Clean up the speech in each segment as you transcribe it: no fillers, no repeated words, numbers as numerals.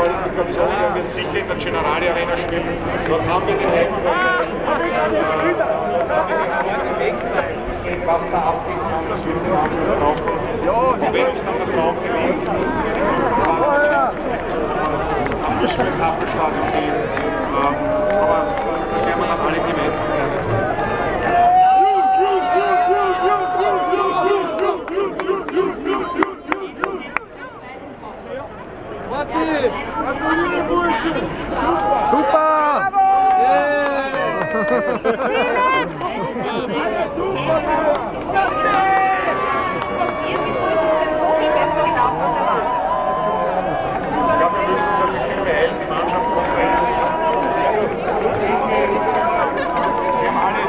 Qualifikation werden wir sicher in der Generali Arena spielen. Dort haben wir den Heimvorteil. Die nächsten sehen, was da abgehen kann, das wird die Mannschaft brauchen. Und wenn uns dann der Traum gelingt, dann müssen wir ins Happelstadion gehen. Aber das werden wir dann alle gemeinsam werden. Super! Ich glaube, wir müssen uns ein bisschen beeilen, die Mannschaft kommt rein. Wir haben alle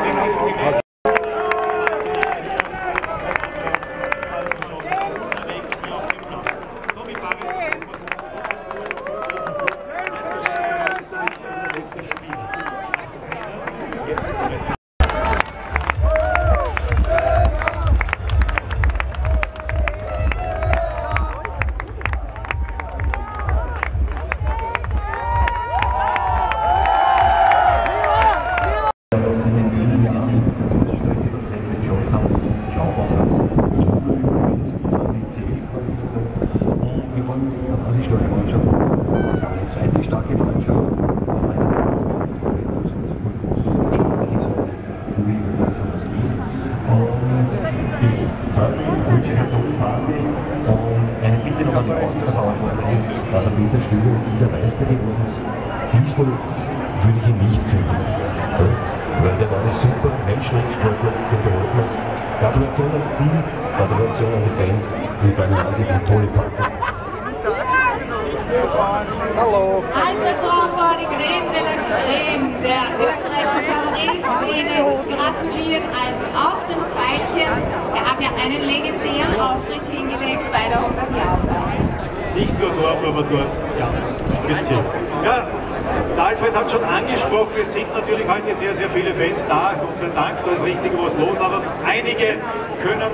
wir wollen eine ansichtstarke Mannschaft, das ist eine zweite starke Mannschaft, das ist leider nicht ganz so stark ist heute früh über das Wien. Und ich wünsche eine tolle Party und eine Bitte noch an die Austria-Verantwortlichen, da der Peter Stöger jetzt wieder Meister geworden ist. Diesmal würde ich ihn nicht kündigen, weil der war ein super Menschenrechtssportler, den behalten wir. Gratulation ans Team, Gratulation an die Fans und ich freue mich wahnsinnig eine tolle Party. Hallo. Alter Traum, die Creme de la Creme der österreichischen Kabarettszene gratuliert also auch dem Veilchen. Er hat ja einen legendären Auftritt hingelegt bei der 100-Jahr-Feier. Nicht nur dort, aber dort ganz speziell. Ja, der Alfred hat schon angesprochen, es sind natürlich heute sehr, sehr viele Fans da. Gott sei Dank, da ist richtig was los, aber einige können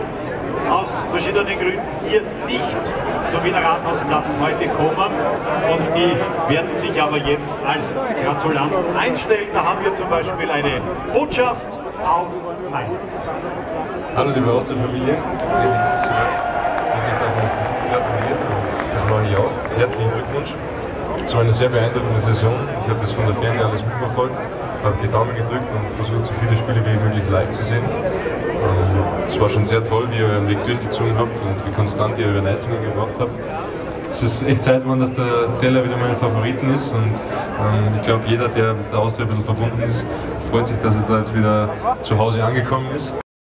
aus verschiedenen Gründen hier nicht zum Wiener Rathausplatz heute kommen und die werden sich aber jetzt als Gratulanten einstellen. Da haben wir zum Beispiel eine Botschaft aus Mainz. Hallo liebe Austria-Familie, endlich ist es soweit. Ich darf euch zum Titel gratulieren und das mache ich auch. Herzlichen Glückwunsch. Es war eine sehr beeindruckende Saison. Ich habe das von der Ferne alles mitverfolgt, habe die Daumen gedrückt und versucht, so viele Spiele wie möglich live zu sehen. Es war schon sehr toll, wie ihr euren Weg durchgezogen habt und wie konstant ihr eure Leistungen gebracht habt. Es ist echt Zeit geworden, dass der Teller wieder mein Favoriten ist und ich glaube, jeder, der mit der Austria ein bisschen verbunden ist, freut sich, dass es da jetzt wieder zu Hause angekommen ist.